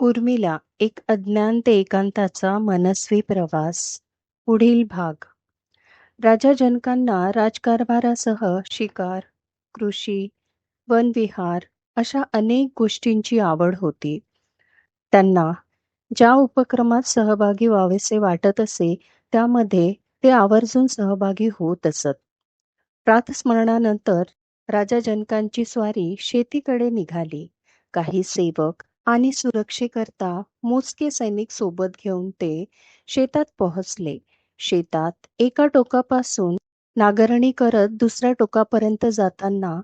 उर्मिला एक अज्ञान ते एकांताचा मनस्वी प्रवास. पुढील भाग. राजा जनकांना राजकारभारासह शिकार, कृषी, वनविहार अशा अनेक गोष्टींची आवड होती. त्यांना ज्या उपक्रमात सहभागी व्हावेसे वाटत असे त्यामध्ये ते आवर्जून सहभागी होत असत. प्रातस्मरणानंतर राजा जनकांची स्वारी शेतीकडे निघाली. काही सेवक आणि सुरक्षेकरता मोजके सैनिक सोबत घेऊन ते शेतात पोहोचले. शेतात एका टोकापासून नांगरणी करत दुसऱ्या टोकापर्यंत जाताना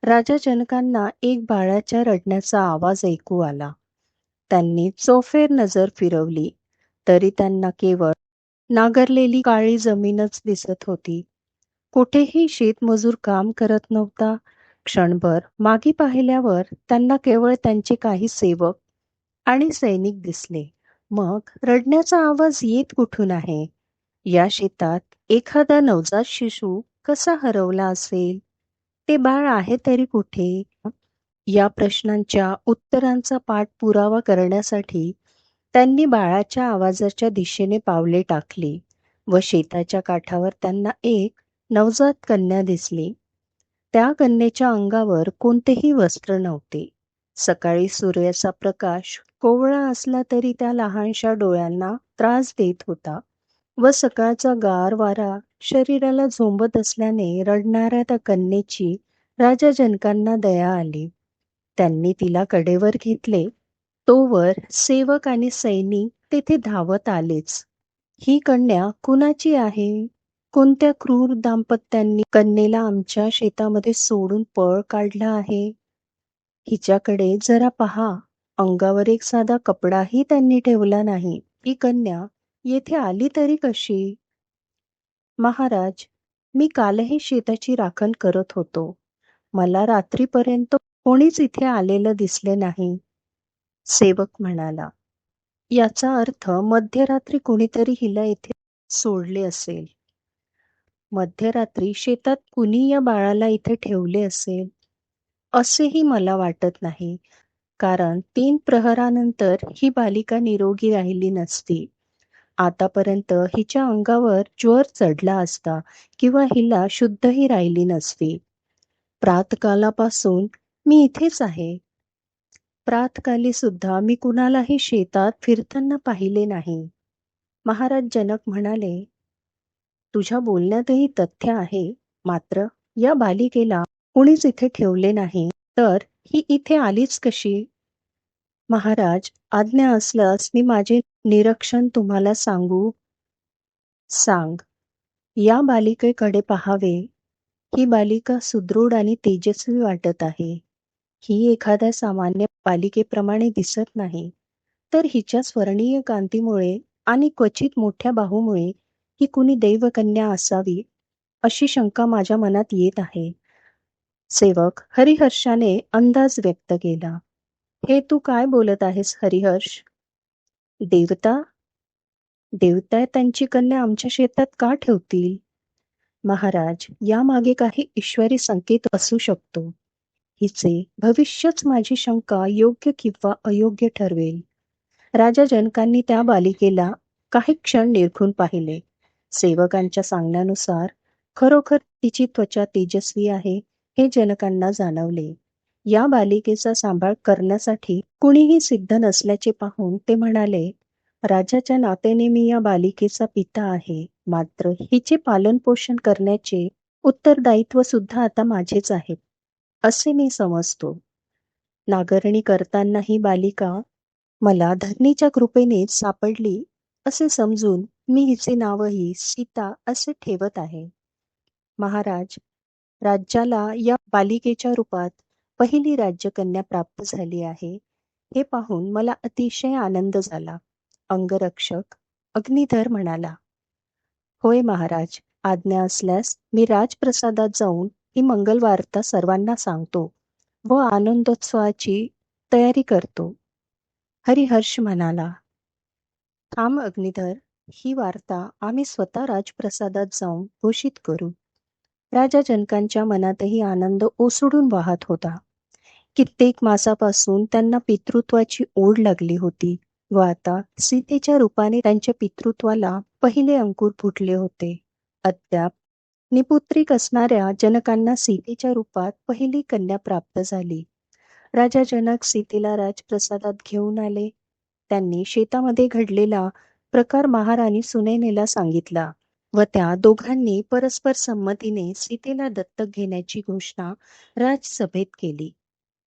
राजा जनकांना एक बाळाच्या रडण्याचा आवाज ऐकू आला. त्यांनी चौफेर नजर फिरवली तरी त्यांना केवळ नांगरलेली काळी जमीनच दिसत होती. कुठेही शेतमजूर काम करत नव्हता. क्षणभर मागे पाहिल्यावर त्यांना केवळ त्यांचे काही सेवक आणि सैनिक दिसले. मग रडण्याचा आवाज येत कुठून आहे? या शेतात एखादा नवजात शिशू कसा हरवला असेल? ते बाळ आहे तरी कुठे? या प्रश्नांच्या उत्तरांचा पाठपुरावा करण्यासाठी त्यांनी बाळाच्या आवाजाच्या दिशेने पावले टाकली व शेताच्या काठावर त्यांना एक नवजात कन्या दिसली. त्या कन्येच्या अंगावर कोणतेही वस्त्र नव्हते. सकाळी सूर्याचा प्रकाश कोवळा असला तरी त्या लहानशा डोळ्यांना त्रास देत होता व सकाळचा गार वारा शरीराला झोंबत असल्याने रडणाऱ्या त्या कन्येची राजा जनकांना दया आली. त्यांनी तिला कडेवर घेतले. तोवर सेवक आणि सैनिक तेथे धावत आलेच. ही कन्या कुणाची आहे? कोणत्या क्रूर दाम्पत्यांनी कन्येला आमच्या शेतामध्ये सोडून पळ काढला आहे? हिच्याकडे जरा पहा. अंगावर एक साधा कपडाही त्यांनी ठेवला नाही. ही कन्या येथे आली तरी कशी? महाराज, मी कालही शेताची राखण करत होतो. मला रात्रीपर्यंत कोणीच इथे आलेलं दिसले नाही. सेवक म्हणाला, याचा अर्थ मध्यरात्री कोणीतरी हिला इथे सोडले असेल. मध्यरात्री शेतात कुणी या बाळाला इथे ठेवले असेल असेही मला वाटत नाही, कारण 3 प्रहरानंतर ही बालिका निरोगी राहिली नसती. आतापर्यंत हिच्या अंगावर ज्वर चढला असता किंवा हिला शुद्धही राहिली नसती. प्रातकालापासून मी इथेच आहे. प्रातकाली सुद्धा मी कुणालाही शेतात फिरताना पाहिले नाही. महाराज जनक म्हणाले, तुझ्या बोलण्यातही तथ्य आहे, मात्र या बालिकेला कुणीच इथे ठेवले नाही, तर ही इथे आलीच कशी? महाराज, आज्ञा असल्यास मी माझे निरीक्षण तुम्हाला सांगू? सांग. या बालिकेकडे पाहावे. ही बालिका सुदृढ आणि तेजस्वी वाटत आहे. ही एखाद्या सामान्य बालिकेप्रमाणे दिसत नाही, तर हिच्या स्वर्णीय कांतीमुळे आणि क्वचित मोठ्या बाहूमुळे ही कुणी दैवकन्या असावी अशी शंका माझ्या मनात येत आहे. सेवक हरिहर्षाने अंदाज व्यक्त केला. हे तू काय बोलत आहेस हरिहर्ष? देवता? देवता त्यांची कन्या आमच्या शेतात का ठेवतील? महाराज, यामागे काही ईश्वरी संकेत असू शकतो. हिचे भविष्यच माझी शंका योग्य किंवा अयोग्य ठरवेल. राजा जनकांनी त्या बालिकेला काही क्षण निरखून पाहिले. सेवकांच्या सांगण्यानुसार खरोखर तिची त्वचा तेजस्वी आहे हे जनकांना जाणवले. या बालिकेचा सांभाळ करण्यासाठी कुणीही सिद्ध नसल्याचे पाहून ते म्हणाले, राजाच्या नात्याने मी या बालिकेचा पिता आहे, मात्र हिचे पालनपोषण करण्याचे उत्तरदायित्व सुद्धा आता माझेच आहे असे मी समजतो. नांगरणी करताना ही बालिका मला धरणीच्या कृपेने सापडली असे समजून मी हिचे नावही सीता असे ठेवत आहे. महाराज, राज्याला या बालिकेच्या रूपात पहिली राज्यकन्या प्राप्त झाली आहे हे पाहून मला अतिशय आनंद झाला. अंगरक्षक अग्निधर म्हणाला, होय महाराज, आज्ञा असल्यास मी राजप्रसादात जाऊन ही मंगल वार्ता सर्वांना सांगतो व आनंदोत्सवाची तयारी करतो. हरिहर्ष म्हणाला, थांब अग्निधर, ही वार्ता आम्ही स्वतः राजप्रसादात जाऊन घोषित करू. राजा जनकांच्या मनातही आनंद ओसडून वाहत होता. कित्येक मासापासून त्यांना पितृत्वाची ओढ लागली होती व आता सीतेच्या रूपाने त्यांच्या पितृत्वाला पहिले अंकुर फुटले होते. अद्याप निपुत्रिक असणाऱ्या जनकांना सीतेच्या रूपात पहिली कन्या प्राप्त झाली. राजा जनक सीतेला राजप्रसादात घेऊन आले. त्यांनी शेतामध्ये घडलेला प्रकार महाराणी सुनैनेला सांगितला व त्या दोघांनी परस्पर संमतीने सीतेला दत्तक घेण्याची घोषणा राजसभेत केली.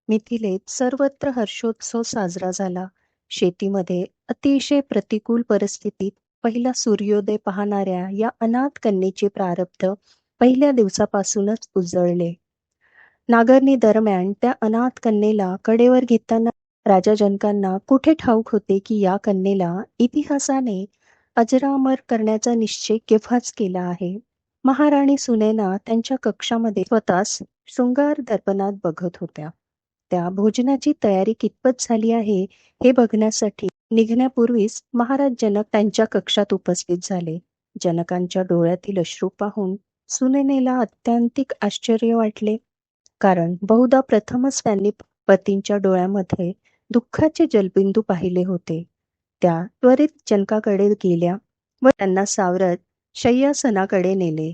मिथिलेत सर्वत्र हर्षोत्सव साजरा झाला. शेतीमध्ये अतिशय प्रतिकूल परिस्थितीत पहिला सूर्योदय पाहणाऱ्या या अनाथ कन्येचे प्रारब्ध पहिल्या दिवसापासूनच उजळले. नागरणी दरम्यान त्या अनाथ कन्येला कडेवर घेताना राजा जनकांना कुठे ठाऊक होते की या कन्येला इतिहासाने अजरामर करण्याचा निश्चय केव्हाच केला आहे. महाराणी सुनैना त्यांच्या कक्षामध्ये स्वतःच शृंगार दर्पणात बघत होत्या. त्या भोजनाची तयारी कितपत झाली आहे हे बघण्यासाठी निघण्यापूर्वीच महाराज जनक त्यांच्या कक्षात उपस्थित झाले. जनकांच्या डोळ्यातील अश्रू पाहून सुनैनेला अत्यांतिक आश्चर्य वाटले. कारण बहुधा प्रथमच त्यांनी पतींच्या डोळ्यामध्ये दुःखाचे जलबिंदू पाहिले होते. त्या त्वरित जनकाकडे गेल्या व त्यांना सावरत शय्यासनाकडे नेले.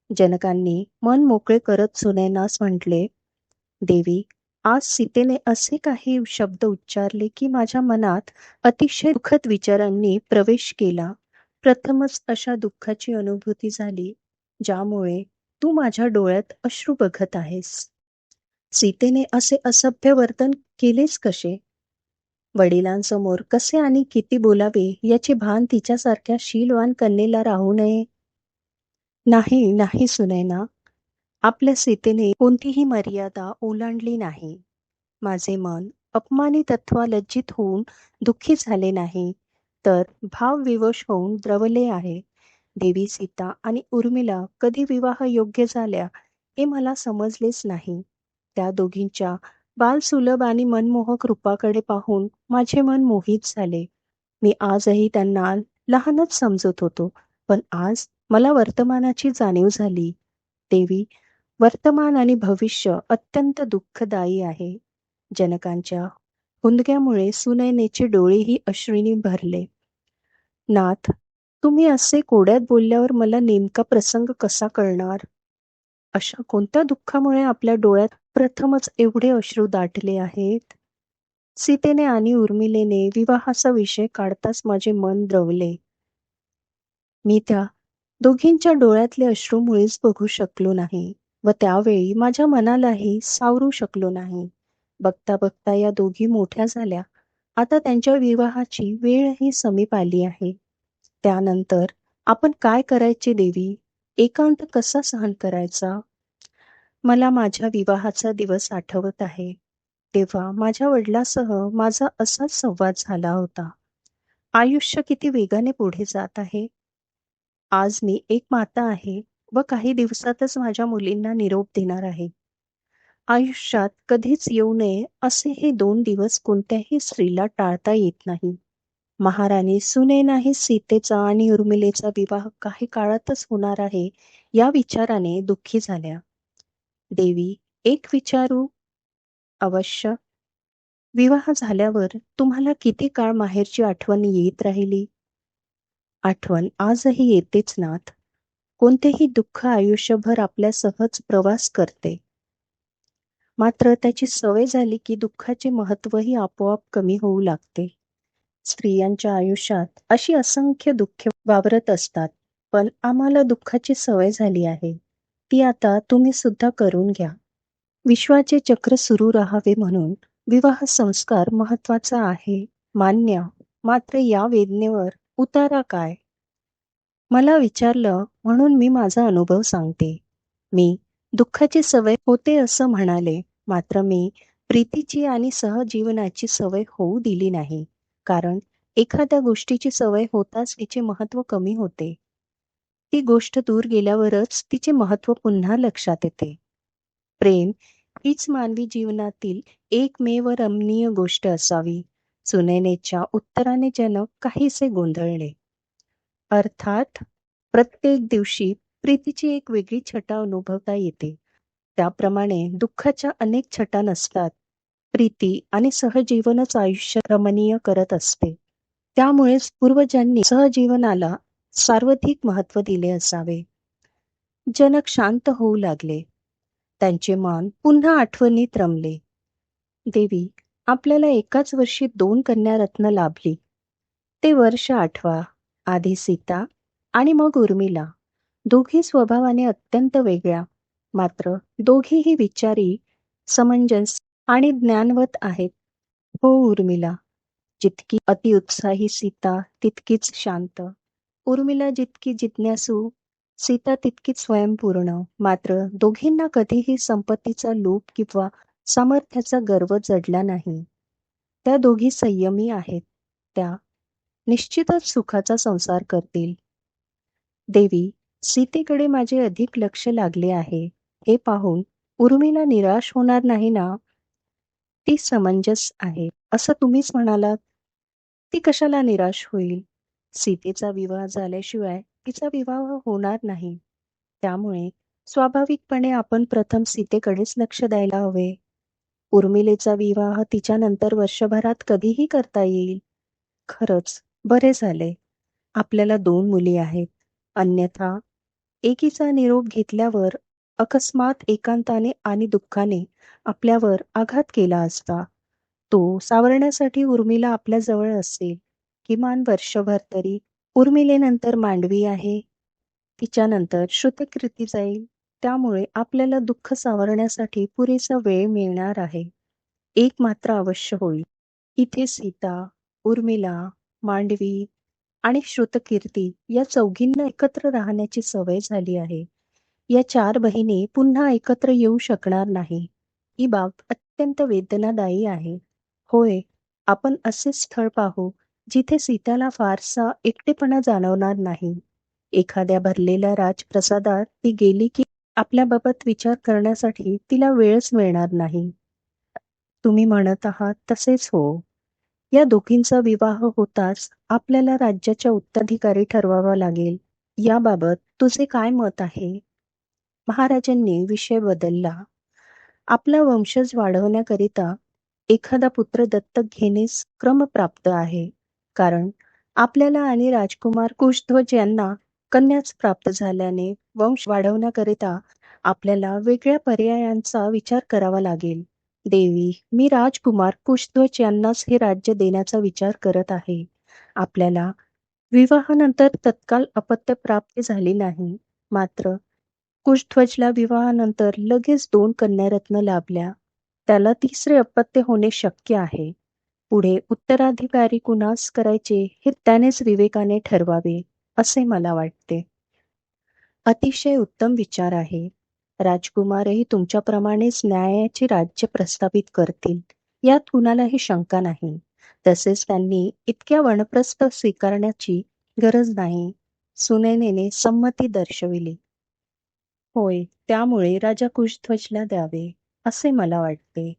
जनकांनी मन मोकळे करत सुनैनास म्हटले, देवी, आज सीतेने असे काही शब्द उच्चारले की माझ्या मनात अतिशय दुःखद विचारांनी प्रवेश केला. प्रथमच अशा दुःखाची अनुभूती झाली ज्यामुळे तू माझ्या डोळ्यात अश्रू बघत आहेस. सीतेने असे असभ्य वर्तन केलेच कसे? वडिलांसमोर कसे आणि किती बोलावे याचे भान तिच्यासारख्या शीलवान कन्येला राहू नये. नाही नाही सुनैना, आपल्या सीतेने कोणतीही मर्यादा ओलांडली नाही. माझे मन अपमानित अथवा लज्जित होऊन दुःखी झाले नाही, तर भावविवश होऊन द्रवले आहे. देवी सीता आणि उर्मिला कधी विवाह योग्य झाल्या हे मला समजलेच नाही. त्या दोघींच्या बालसुलभ आणि मनमोहक रूपाकडे पाहून माझे मन मोहित झाले. मी आजही त्यांना लहानच समजत होतो, पण आज मला वर्तमानाची जाणीव झाली. देवी, वर्तमान आणि भविष्य अत्यंत दुःखदायी आहे. जनकांच्या हुंदक्यामुळे सुनैनेचे डोळेही अश्रूंनी भरले. नाथ, तुम्ही असे कोड्यात बोलल्यावर मला नेमका प्रसंग कसा कळणार? अशा कोणत्या दुःखामुळे आपल्या डोळ्यात प्रथमच एवढे अश्रू दाटले आहेत? सीतेने आणि उर्मिलेने विवाहाचा विषय काढताच माझे मन द्रवले. मी त्या दोघींच्या डोळ्यातले अश्रू मुळीच बघू शकलो नाही व त्यावेळी माझ्या मनालाही सावरू शकलो नाही. बघता बघता या दोघी मोठ्या झाल्या. आता त्यांच्या विवाहाची वेळही समीप आली आहे. त्यानंतर आपण काय करायचे देवी? एकांत कसा सहन करायचा? मला माझ्या विवाहाचा दिवस आठवत आहे. तेव्हा माझ्या वडिलांसह माझा असाच संवाद झाला होता. आयुष्य किती वेगाने पुढे जात आहे. आज मी एक माता आहे व काही दिवसातच माझ्या मुलींना निरोप देणार आहे. आयुष्यात कधीच येऊ नये असे हे 2 दिवस कोणत्याही स्त्रीला टाळता येत नाही. महाराणी सुनैनाही सीतेचा आणि उर्मिलेचा विवाह काही काळातच होणार आहे या विचाराने दुःखी झाल्या. देवी, एक विचारू? अवश्य. विवाह झाल्यावर तुम्हाला किती काळ माहेरची आठवण येत राहिली? आठवण आजही येतेच नाथ. कोणतेही दुःख आयुष्यभर आपल्या सहज प्रवास करते. मात्र त्याची सवय झाली की दुःखाचे महत्त्वही आपोआप कमी होऊ लागते. स्त्रियांच्या आयुष्यात अशी असंख्य दुःखे वावरत असतात, पण आम्हाला दुःखाची सवय झाली आहे. ती आता तुम्ही सुद्धा करून घ्या. विश्वाचे चक्र सुरू राहावे म्हणून विवाह संस्कार महत्वाचा आहे, मान्य. मात्र या वेदनेवर उतारा काय? मला विचारलं म्हणून मी माझा अनुभव सांगते. मी दुःखाची सवय होते असं म्हणाले, मात्र मी प्रीतीची आणि सहजीवनाची सवय होऊ दिली नाही. कारण एखाद्या गोष्टीची सवय होताच तिचे महत्त्व कमी होते. ती गोष्ट दूर गेल्यावरच तिचे महत्त्व पुन्हा लक्षात येते. प्रेम हीच मानवी जीवनातील एकमेव रमणीय गोष्ट असावी. सुनैनेच्या उत्तराने जनक काहीसे गोंधळले. अर्थात प्रत्येक दिवशी प्रीतीची एक वेगळी छटा अनुभवता येते. त्याप्रमाणे दुःखाच्या अनेक छटा नसतात. प्रीती आणि सहजीवनच आयुष्य रमणीय करत असते. त्यामुळेच पूर्वजांनी सहजीवनाला सर्वाधिक महत्त्व दिले असावे. जनक शांत होऊ लागले. त्यांचे मन पुन्हा आठवणीत रमले. देवी, आपल्याला एकाच वर्षी 2 कन्यारत्न लाभली. ते वर्ष आठवा. आधी सीता आणि मग उर्मिला. दोघी स्वभावाने अत्यंत वेगळ्या, मात्र दोघीही विचारी, समंजस आणि ज्ञानवत आहेत. हो उर्मिला, जितकी अतिउत्साही सीता तितकीच शांत. उर्मिला जितकी जिज्ञासू, सीता तितकीच स्वयंपूर्ण. मात्र दोघींना कधीही संपत्तीचा लोभ किंवा सामर्थ्याचा गर्व जडला नाही. त्या दोघी संयमी आहेत. त्या निश्चितच सुखाचा संसार करतील. देवी, सीतेकडे माझे अधिक लक्ष लागले आहे. हे पाहून उर्मिला निराश होणार नाही ना? ती समंजस आहे, असं तुम्हीच म्हणालात. ती कशाला निराश होईल? सीतेचा विवाह झाल्याशिवाय तिचा विवाह होणार नाही. त्यामुळे स्वाभाविकपणे आपण प्रथम सीतेकडेच लक्ष द्यायला हवे. उर्मिलेचा विवाह तिच्यानंतर वर्षभरात कधीही करता येईल. खरंच बरे झाले. आपल्याला 2 मुली आहेत. अन्यथा एकीचा निरोप घेतल्यावर अकस्मात एकांताने आणि दुःखाने आपल्यावर आघात केला असता. तो सावरण्यासाठी उर्मिला आपल्याजवळ असेल. किमान वर्षभर तरी. उर्मिलेनंतर मांडवी आहे. तिच्यानंतर श्रुतकीर्ती जाईल. त्यामुळे आपल्याला दुःख सावरण्यासाठी पुरेसा वेळ मिळणार आहे. एक मात्र अवश्य होईल. इथे सीता, उर्मिला, मांडवी आणि श्रुतकीर्ती या चौघींना एकत्र राहण्याची सवय झाली आहे. या 4 बहिणी पुन्हा एकत्र येऊ शकणार नाही. ही बाब अत्यंत वेदनादायी आहे. होय, आपण असे स्थळ पाहू जिथे सीताला फारसा एकटेपणा जाणवणार नाही. एखाद्या भरलेल्या राजप्रसादात ती गेली की आपल्याबाबत विचार करण्यासाठी तिला वेळच मिळणार नाही. तुम्ही म्हणत आहात तसेच हो. या दोघींचा विवाह होताच आपल्याला राज्याच्या उत्तराधिकारी ठरवावा लागेल. याबाबत तुझे काय मत आहे? महाराजांनी विषय बदलला. आपला वंशज वाढवण्याकरिता एखादा पुत्र दत्तक घेणेच क्रमप्राप्त आहे. कारण आपल्याला आणि राजकुमार कुशध्वज यांना कन्याच प्राप्त झाल्याने वंश वाढवण्याकरिता आपल्याला वेगळ्या पर्यायांचा विचार करावा लागेल. देवी, मी राजकुमार कुशध्वज यांनाच हे राज्य देण्याचा विचार करत आहे. आपल्याला विवाहानंतर तत्काल अपत्यप्राप्ती झाली नाही. मात्र कुशध्वजला विवाहानंतर लगेच 2 कन्यारत्न लाभल्या. त्याला 3रे अपत्य होणे शक्य आहे. पुढे उत्तराधिकारी कुणास करायचे हे त्यानेच विवेकाने ठरवावे, असे मला वाटते. अतिशय उत्तम विचार आहे. राजकुमारही तुमच्याप्रमाणेच न्यायाचे राज्य प्रस्थापित करतील, यात कुणालाही शंका नाही. तसेच त्यांनी इतक्या वानप्रस्थ स्वीकारण्याची गरज नाही. सुनैनेने संमती दर्शविली. होय, त्यामुळे राजा कुशध्वजला द्यावे, असे मला वाटते.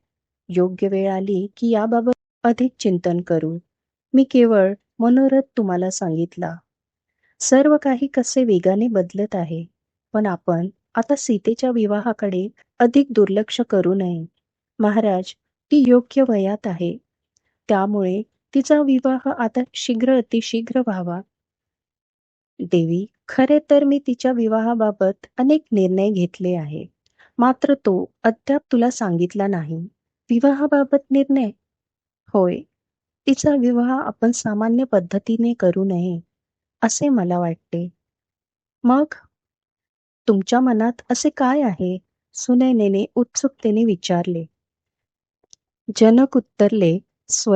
योग्य वेळ आली की याबाबत अधिक चिंतन करू. मी केवळ मनोरथ तुम्हाला सांगितला. सर्व काही कसे वेगाने बदलत आहे. पण आपण आता सीतेच्या विवाहाकडे अधिक दुर्लक्ष करू नये. महाराज, ती योग्य वयात आहे. त्यामुळे तिचा विवाह आता अतिशीघ्र व्हावा. देवी, खरे तर मी तिच्या विवाहाबाबत अनेक निर्णय घेतले आहे. मात्र तो अद्याप तुला सांगितला नाही. विवाहाबाबत निर्णय? होय. तिचा विवाह आपण सामान्य पद्धतीने करू नये, असे मला वाटते. मग तुमच्या मनात असे काय आहे? सुनैनेने उत्सुकतेने विचारले. जनक उत्तरले,